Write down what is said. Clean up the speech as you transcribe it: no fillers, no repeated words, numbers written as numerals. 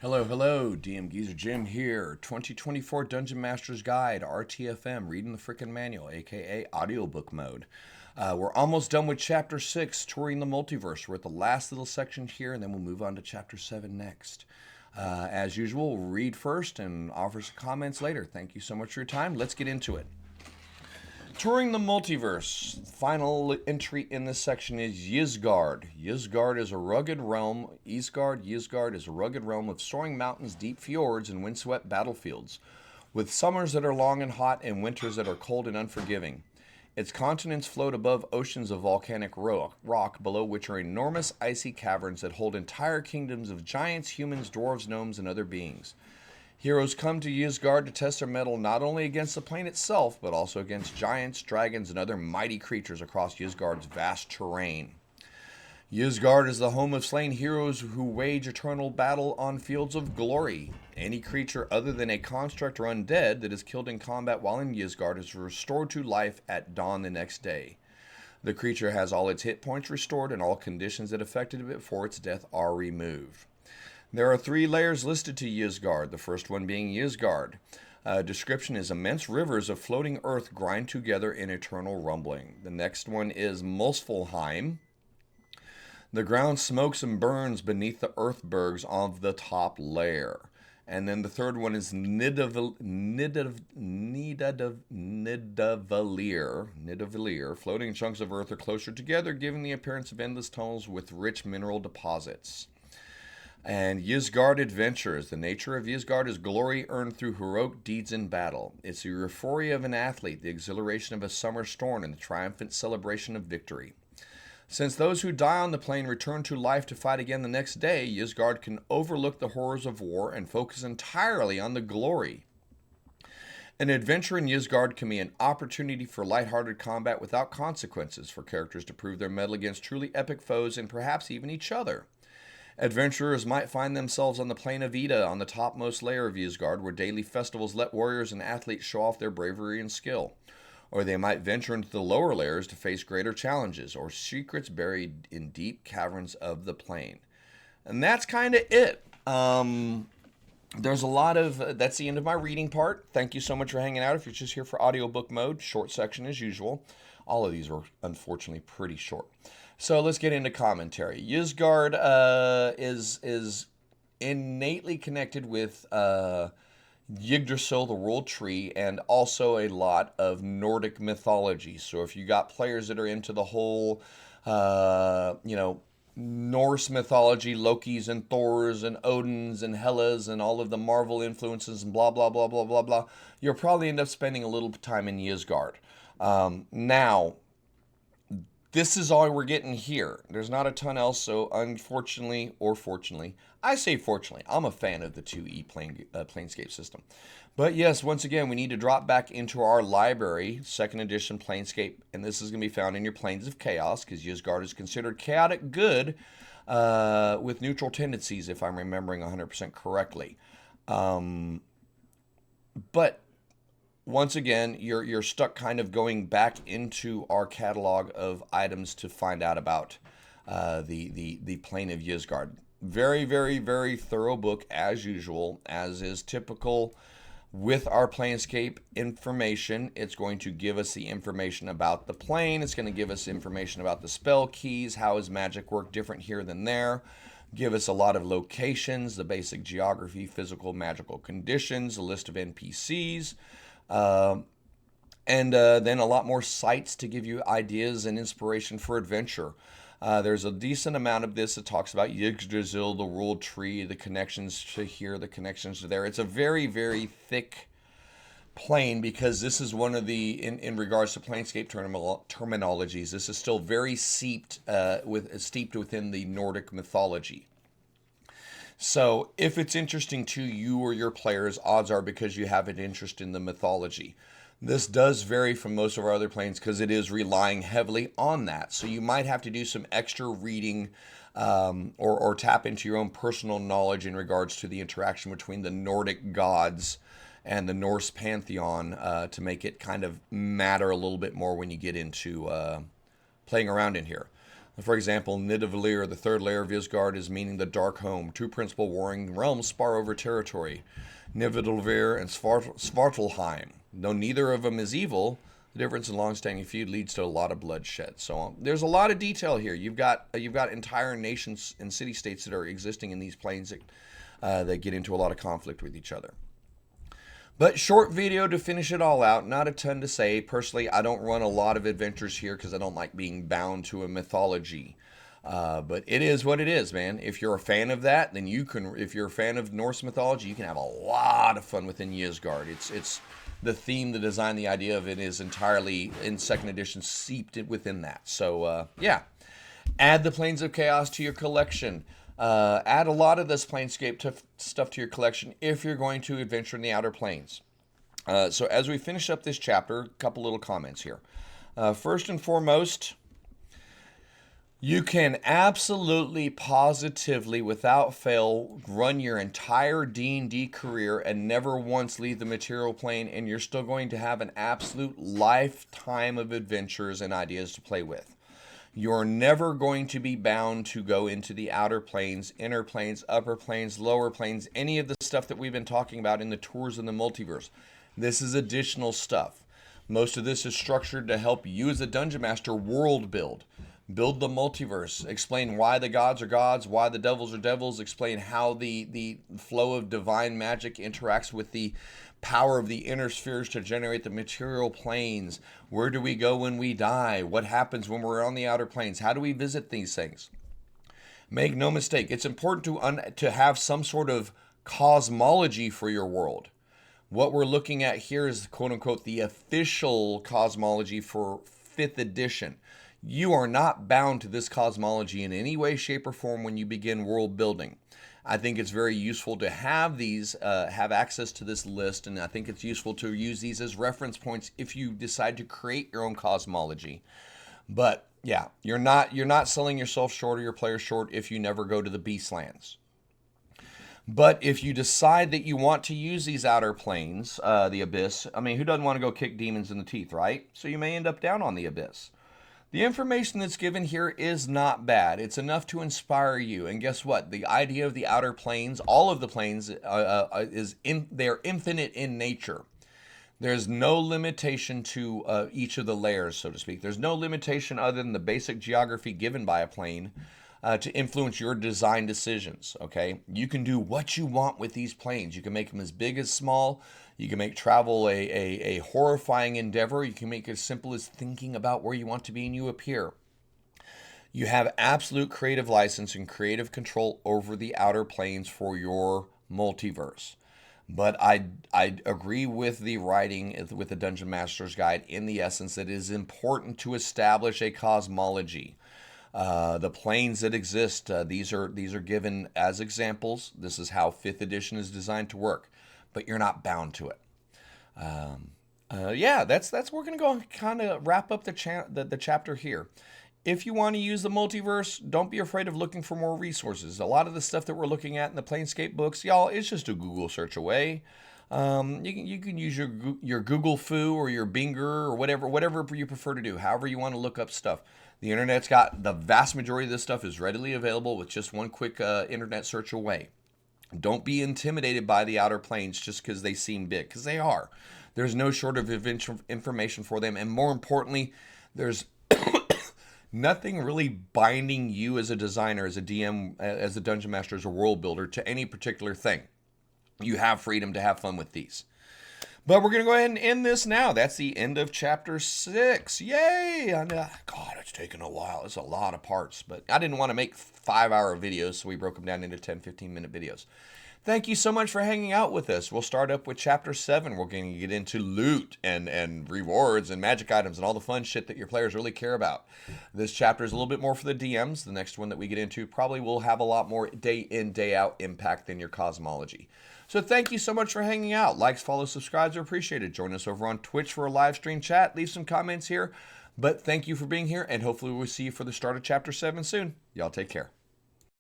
Hello, hello, DMG's Jim here. 2024 Dungeon Master's Guide, RTFM, reading the frickin' manual, aka audiobook mode. We're almost done with Chapter 6, Touring the Multiverse. We're at the last little section here, and then we'll move on to Chapter 7 next. As usual, we'll read first and offer some comments later. Thank you so much for your time. Let's get into it. Touring the Multiverse. Final entry in this section is Ysgard. Ysgard is a rugged realm. Ysgard is a rugged realm of soaring mountains, deep fjords, and windswept battlefields, with summers that are long and hot and winters that are cold and unforgiving. Its continents float above oceans of volcanic rock, below which are enormous icy caverns that hold entire kingdoms of giants, humans, dwarves, gnomes, and other beings. Heroes come to Ysgard to test their mettle not only against the plane itself, but also against giants, dragons, and other mighty creatures across Ysgard's vast terrain. Ysgard is the home of slain heroes who wage eternal battle on fields of glory. Any creature other than a construct or undead that is killed in combat while in Ysgard is restored to life at dawn the next day. The creature has all its hit points restored and all conditions that affected it before its death are removed. There are 3 layers listed to Ysgard, the first one being Ysgard. Description is immense rivers of floating earth grind together in eternal rumbling. The next one is Muspelheim. The ground smokes and burns beneath the earthbergs of the top layer. And then the third one is Nidavellir. Floating chunks of earth are closer together, giving the appearance of endless tunnels with rich mineral deposits. And Ysgard Adventures. The nature of Ysgard is glory earned through heroic deeds in battle. It's the euphoria of an athlete, the exhilaration of a summer storm, and the triumphant celebration of victory. Since those who die on the plane return to life to fight again the next day, Ysgard can overlook the horrors of war and focus entirely on the glory. An adventure in Ysgard can be an opportunity for lighthearted combat without consequences, for characters to prove their mettle against truly epic foes and perhaps even each other. Adventurers might find themselves on the plain of Ida, on the topmost layer of Ysgard, where daily festivals let warriors and athletes show off their bravery and skill. Or they might venture into the lower layers to face greater challenges, or secrets buried in deep caverns of the plain. And that's kind of it. There's a lot of, that's the end of my reading part. Thank you so much for hanging out. If you're just here for audiobook mode, short section as usual. All of these are unfortunately pretty short. So let's get into commentary. Ysgard is innately connected with Yggdrasil, the world tree, and also a lot of Nordic mythology. So if you got players that are into the whole, Norse mythology, Lokis and Thors and Odins and Hellas and all of the Marvel influences and blah, blah, blah, blah, blah, blah, you'll probably end up spending a little time in Ysgard. Now, this is all we're getting here. There's not a ton else, so unfortunately, or fortunately, I say fortunately, I'm a fan of the 2E Planescape system. But yes, once again, we need to drop back into our library, 2nd edition Planescape, and this is going to be found in your Planes of Chaos, because Ysgard is considered chaotic good with neutral tendencies, if I'm remembering 100% correctly. But once again, you're stuck kind of going back into our catalog of items to find out about the plane of Ysgard. Very, very, very thorough book, as usual, as is typical with our Planescape information. It's going to give us the information about the plane. It's going to give us information about the spell keys, how his magic work different here than there. Give us a lot of locations, the basic geography, physical, magical conditions, a list of NPCs. And then a lot more sites to give you ideas and inspiration for adventure. There's a decent amount of this that talks about Yggdrasil, the world tree, the connections to here, the connections to there. It's a very, very thick plane because this is one of the, in regards to Planescape terminologies, this is still very steeped within the Nordic mythology. So if it's interesting to you or your players, odds are because you have an interest in the mythology. This does vary from most of our other planes because it is relying heavily on that. So you might have to do some extra reading or tap into your own personal knowledge in regards to the interaction between the Nordic gods and the Norse pantheon to make it kind of matter a little bit more when you get into playing around in here. For example, Nidavellir, the third layer of Ysgard, is meaning the Dark Home. Two principal warring realms spar over territory. Nidavellir and Svartalheim. Though neither of them is evil, the difference in long-standing feud leads to a lot of bloodshed. So there's a lot of detail here. You've got entire nations and city-states that are existing in these planes that get into a lot of conflict with each other. But short video to finish it all out. Not a ton to say. Personally, I don't run a lot of adventures here because I don't like being bound to a mythology. But it is what it is, man. If you're a fan of that, then you can. If you're a fan of Norse mythology, you can have a lot of fun within Ysgard. It's the theme, the design, the idea of it is entirely in second edition seeped within that. So yeah, add the Planes of Chaos to your collection. Add a lot of this Planescape stuff to your collection if you're going to adventure in the Outer Planes. So as we finish up this chapter, a couple little comments here. First and foremost, you can absolutely, positively, without fail, run your entire D&D career and never once leave the material plane, and you're still going to have an absolute lifetime of adventures and ideas to play with. You're never going to be bound to go into the outer planes, inner planes, upper planes, lower planes, any of the stuff that we've been talking about in the tours in the multiverse. This is additional stuff. Most of this is structured to help you as a Dungeon Master world build the multiverse, explain why the gods are gods, why the devils are devils, explain how the flow of divine magic interacts with the power of the inner spheres to generate the material planes. Where do we go when we die? What happens when we're on the outer planes? How do we visit these things? Make no mistake, it's important to have some sort of cosmology for your world. What we're looking at here is, quote unquote, the official cosmology for 5th edition. You are not bound to this cosmology in any way, shape, or form when you begin world building. I think it's very useful to have these, have access to this list, and I think it's useful to use these as reference points if you decide to create your own cosmology. But yeah, you're not selling yourself short or your players short if you never go to the Beastlands. But if you decide that you want to use these outer planes, the Abyss, I mean, who doesn't want to go kick demons in the teeth, right? So you may end up down on the Abyss. The information that's given here is not bad. It's enough to inspire you. And guess what? The idea of the outer planes, all of the planes, they're infinite in nature. There's no limitation to each of the layers, so to speak. There's no limitation other than the basic geography given by a plane to influence your design decisions, okay? You can do what you want with these planes. You can make them as big as small. You can make travel a horrifying endeavor. You can make it as simple as thinking about where you want to be and you appear. You have absolute creative license and creative control over the outer planes for your multiverse. But I agree with the writing, with the Dungeon Master's Guide, in the essence that it is important to establish a cosmology. The planes that exist, these are given as examples. This is how 5th edition is designed to work, but you're not bound to it. Yeah, that's we're gonna go kind of wrap up the chapter here. If you want to use the multiverse, don't be afraid of looking for more resources. A lot of the stuff that we're looking at in the Planescape books, y'all, it's just a Google search away. You can use your Google Foo or your Binger or whatever you prefer to do. However you want to look up stuff. The internet's got the vast majority of this stuff is readily available with just one quick internet search away. Don't be intimidated by the outer planes just because they seem big, because they are. There's no shortage of information for them, and more importantly, there's nothing really binding you as a designer, as a DM, as a dungeon master, as a world builder to any particular thing. You have freedom to have fun with these. But we're going to go ahead and end this now. That's the end of chapter 6. Yay! And, God, it's taken a while. It's a lot of parts. But I didn't want to make 5-hour videos, so we broke them down into 10, 15-minute videos. Thank you so much for hanging out with us. We'll start up with chapter 7. We're going to get into loot and rewards and magic items and all the fun shit that your players really care about. This chapter is a little bit more for the DMs. The next one that we get into probably will have a lot more day in, day out impact than your cosmology. So thank you so much for hanging out. Likes, follows, subscribes are appreciated. Join us over on Twitch for a live stream chat. Leave some comments here. But thank you for being here, and hopefully we'll see you for the start of chapter 7 soon. Y'all take care.